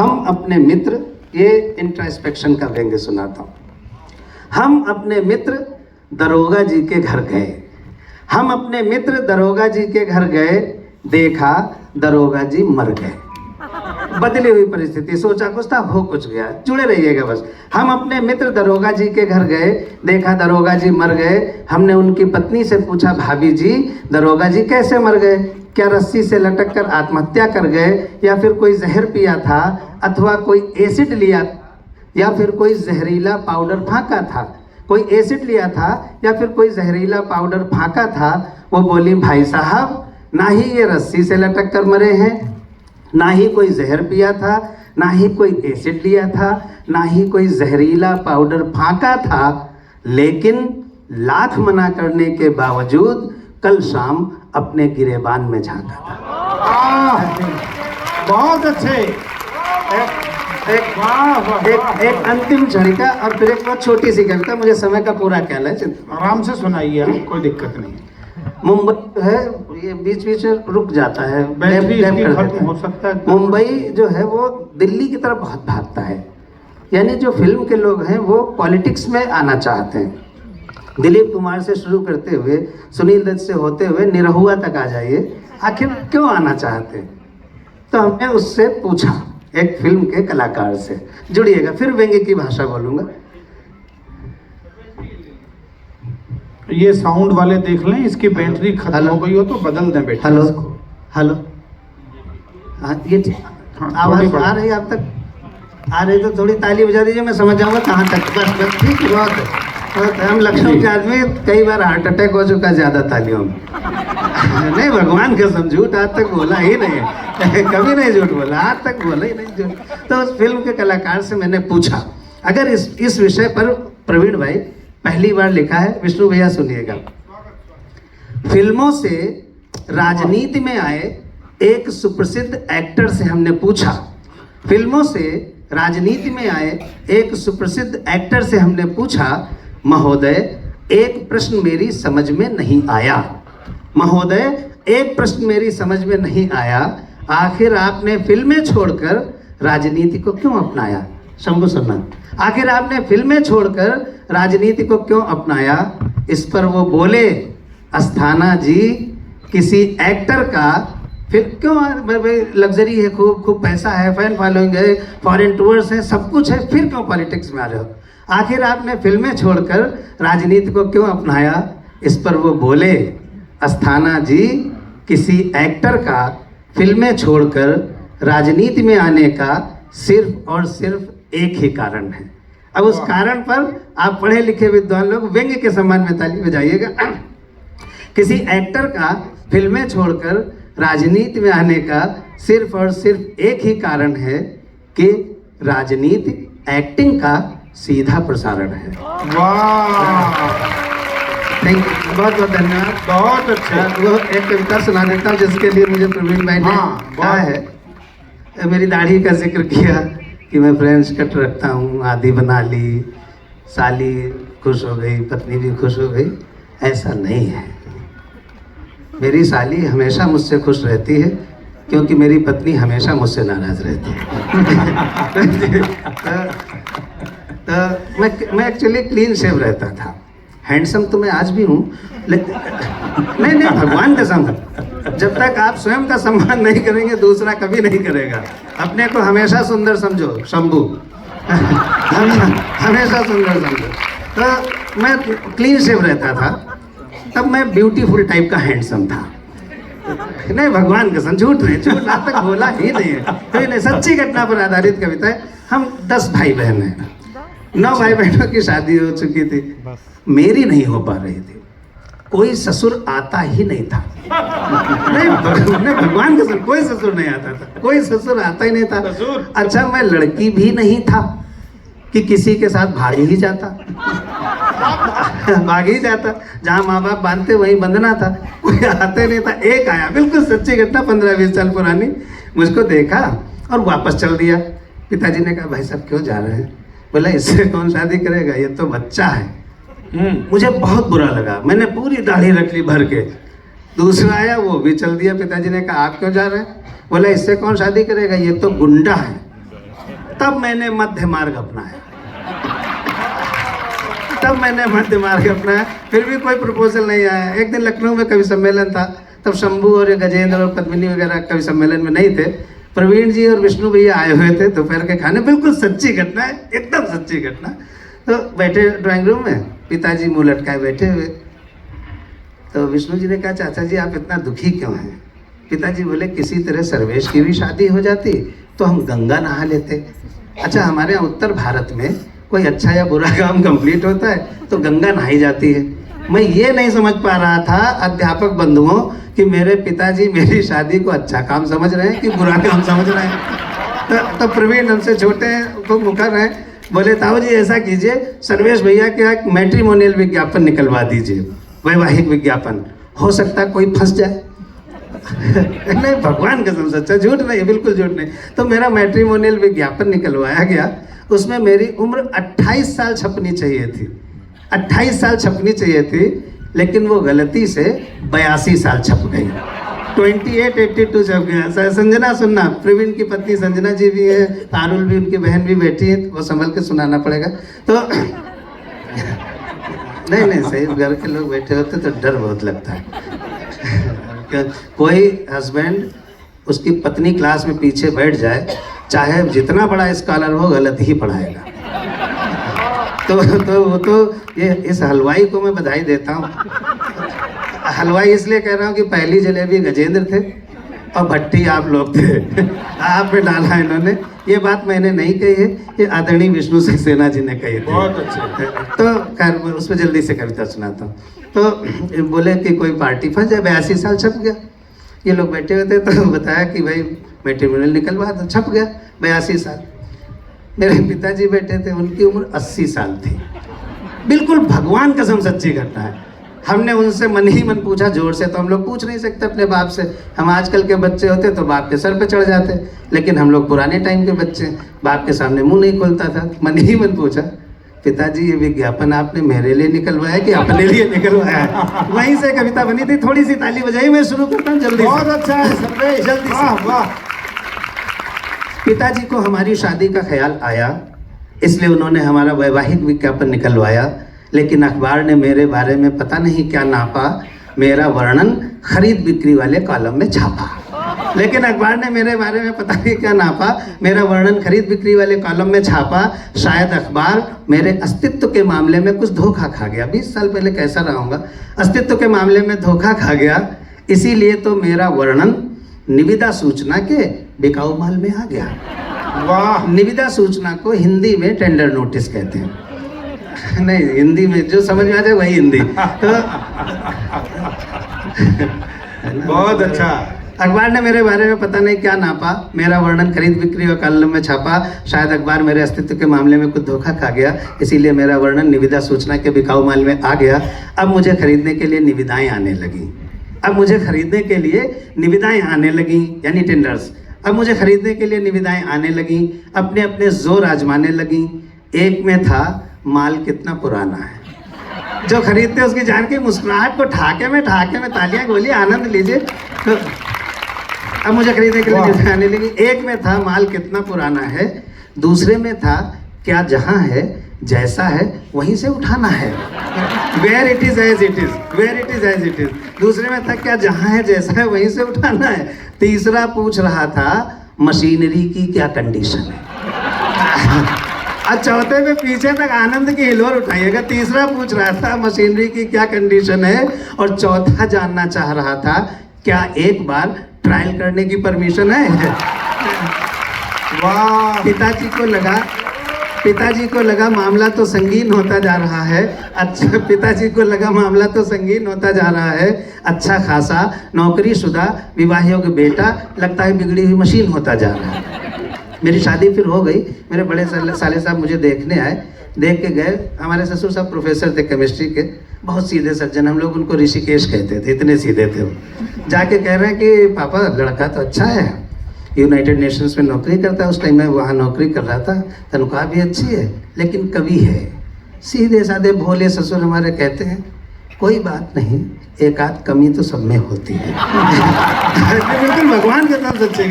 हम अपने मित्र, ये इंट्रोस्पेक्शन का व्यंग्य सुनाता हूँ। हम अपने मित्र दरोगा जी के घर गए, हम अपने मित्र दरोगा जी के घर गए, देखा दरोगा जी मर गए। बदली हुई परिस्थिति, सोचा कुछ था हो कुछ गया, जुड़े रहिएगा बस। हम अपने मित्र दरोगा जी के घर गए, देखा दरोगा जी मर गए। हमने उनकी पत्नी से पूछा, भाभी जी दरोगा जी कैसे मर गए? क्या रस्सी से लटक कर आत्महत्या कर गए, या फिर कोई जहर पिया था, अथवा कोई एसिड लिया, या फिर कोई जहरीला पाउडर फाँका था? कोई एसिड लिया था या फिर कोई जहरीला पाउडर फाँका था? वो बोली, भाई साहब ना ही ये रस्सी से लटक कर मरे हैं, ना ही कोई जहर पिया था, ना ही कोई एसिड लिया था, ना ही कोई जहरीला पाउडर फाँका था, लेकिन लाख मना करने के बावजूद कल शाम अपने गिरेबान में झांका था। बहुत अच्छे। एक अंतिम झड़का और फिर एक बहुत छोटी सी कविता, मुझे समय का पूरा ख्याल है, आराम से सुनाइए, कोई दिक्कत नहीं। मुंबई है, ये बीच बीच में रुक जाता है, खत्म हो सकता है। मुंबई जो है वो दिल्ली की तरफ बहुत भागता है, यानी जो फिल्म के लोग हैं वो पॉलिटिक्स में आना चाहते हैं। दिलीप कुमार से शुरू करते हुए, सुनील दत्त से होते हुए निरहुआ तक आ जाइए, आखिर क्यों आना चाहते हैं? तो हमने उससे पूछा, एक फिल्म के कलाकार से। जुड़िएगा, फिर व्यंग्य की भाषा बोलूँगा। ये साउंड वाले देख लें, इसकी बैटरी खत्म हो गई हो तो बदल दें बेटा। हेलो हेलो, हाँ ये आवाज़ आ रही है आप तक? आ रही तो थोड़ी ताली बजा दीजिए, मैं समझ जाऊँगा कहाँ तक। बस बस ठीक है, बहुत है। हम लखनऊ के आदमी, कई बार हार्ट अटैक हो चुका ज़्यादा तालियों में। नहीं, भगवान कसम, झूठ आज तक बोला ही नहीं है, कभी नहीं झूठ बोला, आज तक बोला ही नहीं झूठ। तो उस फिल्म के कलाकार से मैंने पूछा, अगर इस विषय पर प्रवीण भाई पहली बार लिखा है, विष्णु भैया सुनिएगा। फिल्मों से राजनीति में आए एक सुप्रसिद्ध एक्टर से हमने पूछा, फिल्मों से राजनीति में आए एक सुप्रसिद्ध एक्टर से हमने पूछा, महोदय एक प्रश्न मेरी समझ में नहीं आया, महोदय एक प्रश्न मेरी समझ में नहीं आया, आखिर आपने फिल्में छोड़कर राजनीति को क्यों अपनाया? शंभू सुनना, आखिर आपने फिल्में छोड़कर राजनीति को क्यों अपनाया? इस पर वो बोले, अस्थाना जी किसी एक्टर का फिर क्यों, लग्जरी है, खूब खूब पैसा है, फैन फॉलोइंग है, फॉरेन टूर्स है, सब कुछ है, फिर क्यों पॉलिटिक्स में आ रहे हो? आखिर आपने फिल्में छोड़कर राजनीति को क्यों अपनाया? इस पर वो बोले, अस्थाना जी किसी एक्टर का फिल्में छोड़कर राजनीति में आने का सिर्फ और सिर्फ एक ही कारण है। अब उस कारण पर आप पढ़े लिखे विद्वान लोग व्यंग्य के सम्मान में ताली बजाइएगा। किसी एक्टर का फिल्में छोड़कर राजनीति में आने का सिर्फ और सिर्फ एक ही कारण है कि राजनीति एक्टिंग का सीधा प्रसारण है। वाह, थैंक यू, बहुत बहुत धन्यवाद। बहुत अच्छा। वो एक कविता सुना देता हूँ जिसके लिए मुझे प्रवीण भाई ने कहा है, मेरी दाढ़ी का जिक्र किया कि मैं फ्रेंच कट रखता हूँ, आदि बना ली, साली खुश हो गई, पत्नी भी खुश हो गई। ऐसा नहीं है, मेरी साली हमेशा मुझसे खुश रहती है क्योंकि मेरी पत्नी हमेशा मुझसे नाराज रहती है। तो मैं एक्चुअली क्लीन शेव रहता था, हैंडसम तो मैं आज भी हूँ, नहीं नहीं भगवान कसम, जब तक आप स्वयं का सम्मान नहीं करेंगे दूसरा कभी नहीं करेगा। अपने को हमेशा सुंदर समझो, शंभू हमेशा सुंदर समझो। तो मैं क्लीन शेव रहता था, तब मैं ब्यूटीफुल टाइप का हैंडसम था। नहीं भगवान कसम, झूठ नहीं, झूठ आज तक बोला ही नहीं है, कोई नहीं, सच्ची घटना पर आधारित कविता है। हम 10 भाई बहन हैं, 9 भाई बहनों की शादी हो चुकी थी, मेरी नहीं हो पा रही थी, कोई ससुर आता ही नहीं था। नहीं भगवान कसम, कोई ससुर नहीं आता था, कोई ससुर आता ही नहीं था। अच्छा मैं लड़की भी नहीं था कि किसी के साथ भाग ही जाता, भाग ही जाता, जहाँ माँ बाप बांधते वहीं बंधना था, कोई आते नहीं था। एक आया, बिल्कुल सच्ची घटना, 15-20 साल पुरानी, मुझको देखा और वापस चल दिया। पिताजी ने कहा, भाई साहब क्यों जा रहे हैं? बोला, इससे कौन शादी करेगा, ये तो बच्चा है। मुझे बहुत बुरा लगा, मैंने पूरी दाढ़ी रख ली भर के। दूसरा आया, वो भी चल दिया। पिताजी ने कहा, आप क्यों जा रहे हैं? बोला, इससे कौन शादी करेगा, ये तो गुंडा है। तब मैंने मध्य मार्ग अपनाया, तब मैंने मध्य मार्ग अपनाया, फिर भी कोई प्रपोजल नहीं आया। एक दिन लखनऊ में कवि सम्मेलन था, तब शंभू और गजेंद्र और पद्मिनी वगैरह कवि सम्मेलन में नहीं थे। प्रवीण जी और विष्णु भैया आए हुए थे दोपहर के खाने, बिल्कुल सच्ची घटना है, एकदम सच्ची घटना। तो बैठे ड्राइंग रूम में, पिताजी मुँह लटकाए बैठे हुए। तो विष्णु जी ने कहा, चाचा जी आप इतना दुखी क्यों हैं? पिताजी बोले, किसी तरह सर्वेश की भी शादी हो जाती तो हम गंगा नहा लेते। अच्छा, हमारे यहाँ उत्तर भारत में कोई अच्छा या बुरा काम कंप्लीट होता है तो गंगा नहाई जाती है। मैं ये नहीं समझ पा रहा था अध्यापक बंधुओं कि मेरे पिताजी मेरी शादी को अच्छा काम समझ रहे हैं कि बुरा काम समझ रहे हैं। तो प्रवीण हमसे छोटे हैं तो मुखर हैं, बोले ताऊ जी ऐसा कीजिए, सर्वेश भैया के एक मैट्रिमोनियल विज्ञापन निकलवा दीजिए, वैवाहिक विज्ञापन, हो सकता कोई फंस जाए। नहीं, भगवान कसम सच्चा, झूठ नहीं, बिल्कुल झूठ नहीं। तो मेरा मैट्रिमोनियल विज्ञापन निकलवाया गया, उसमें मेरी उम्र 28 साल छपनी चाहिए थी, 28 साल छपनी चाहिए थी, लेकिन वो गलती से 82 साल छप गई, 2882 छप गया। संजना सुनना, प्रवीण की पत्नी संजना जी भी है, तारुल भी, उनकी बहन भी बैठी है, वो संभल के सुनाना पड़ेगा। तो नहीं सही, घर के लोग बैठे होते तो डर बहुत लगता है। कोई हस्बैंड उसकी पत्नी क्लास में पीछे बैठ जाए, चाहे जितना बड़ा स्कॉलर हो, गलत ही पढ़ाएगा। तो वो तो ये इस हलवाई को मैं बधाई देता हूँ। हलवाई इसलिए कह रहा हूँ कि पहली जलेबी गजेंद्र थे और भट्टी आप लोग थे, आप पे डाला इन्होंने। ये बात मैंने नहीं कही है, ये आदरणीय विष्णु सक्सेना जी ने कही थी। बहुत अच्छे। तो खैर उस पर जल्दी से कविता सुनाता हूँ। तो बोले कि कोई पार्टी फंस जाए, 82 साल छप गया। ये लोग बैठे हुए थे तो बताया कि भाई मैट्रिमोनियल निकलवा दो, छप गया 82 साल। मेरे पिताजी बैठे थे, उनकी उम्र 80 साल थी, बिल्कुल भगवान कसम सच्ची घटना है। हमने उनसे मन ही मन पूछा, जोर से तो हम लोग पूछ नहीं सकते अपने बाप से, हम आजकल के बच्चे होते तो बाप के सर पे चढ़ जाते, लेकिन हम लोग पुराने टाइम के बच्चे, बाप के सामने मुंह नहीं खोलता था। मन ही मन पूछा, पिताजी ये विज्ञापन आपने मेरे लिए निकलवाया कि अपने लिए निकलवाया है? वहीं से कविता बनी थी, थोड़ी सी ताली बजाई, मैं शुरू करता हूँ जल्दी। बहुत अच्छा है सर्वेश, जल्दी से। वाह वाह। पिताजी को हमारी शादी का ख्याल आया, इसलिए उन्होंने हमारा वैवाहिक विज्ञापन निकलवाया, लेकिन अखबार ने मेरे बारे में पता नहीं क्या नापा, मेरा वर्णन खरीद बिक्री वाले कॉलम में छापा। लेकिन अखबार ने मेरे बारे में पता नहीं क्या नापा, मेरा वर्णन खरीद बिक्री वाले कॉलम में छापा। शायद अखबार मेरे अस्तित्व के मामले में कुछ धोखा खा गया। 20 साल पहले कैसा रहूँगा, अस्तित्व के मामले में धोखा खा गया, इसीलिए तो मेरा वर्णन निविदा सूचना के बिकाऊ माल में आ गया। वाह। निविदा सूचना को हिंदी में टेंडर नोटिस कहते हैं। नहीं, हिंदी में जो समझ में आ जाए वही हिंदी। तो बहुत अच्छा। अखबार ने मेरे बारे में पता नहीं क्या नापा, मेरा वर्णन खरीद बिक्री और कॉलम में छापा। शायद अखबार मेरे अस्तित्व के मामले में कुछ धोखा खा गया, इसीलिए मेरा वर्णन निविदा सूचना के बिकाऊ माल में आ गया। अब मुझे खरीदने के लिए निविदाएं आने लगी, अब मुझे खरीदने के लिए निविदाएं आने लगी, यानी टेंडर्स। अब मुझे खरीदने के लिए निविदाएं आने लगी, अपने अपने जोर आजमाने लगी। एक में था, माल कितना पुराना है। जो खरीदते उसकी जान की मुस्कुराहट को ठाके में तालियां बोलिए, आनंद लीजिए। तो अब मुझे खरीदने के लिए निविदाएं आने लगी। एक में था, माल कितना पुराना है। दूसरे में था, क्या जहां है जैसा है वहीं से उठाना है। Where it is as it is, where it is as it is. दूसरे में था, क्या जहां है जैसा है वहीं से उठाना है। तीसरा पूछ रहा था, मशीनरी की क्या कंडीशन है। और चौथे में पीछे तक आनंद की हिलोर उठाइएगा। तीसरा पूछ रहा था, मशीनरी की क्या कंडीशन है, और चौथा जानना चाह रहा था, क्या एक बार ट्रायल करने की परमिशन है। वाह। पिताजी को लगा मामला तो संगीन होता जा रहा है। अच्छा, पिताजी को लगा मामला तो संगीन होता जा रहा है। अच्छा खासा नौकरीशुदा विवाह योग्य बेटा, लगता है बिगड़ी हुई मशीन होता जा रहा है। मेरी शादी फिर हो गई। मेरे बड़े साले साहब मुझे देखने आए, देख के गए। हमारे ससुर साहब प्रोफेसर थे केमिस्ट्री के, बहुत सीधे सज्जन, हम लोग उनको ऋषिकेश कहते थे, इतने सीधे थे वो। जाके कह रहे हैं कि पापा लड़का तो अच्छा है, यूनाइटेड नेशंस में नौकरी करता है। उस टाइम मैं वहाँ नौकरी कर रहा था, तनख्वाह भी अच्छी है, लेकिन कवि है। सीधे साधे भोले ससुर हमारे कहते हैं, कोई बात नहीं, एक आध कमी तो सब में होती है। बिल्कुल भगवान के नाम सच्चे।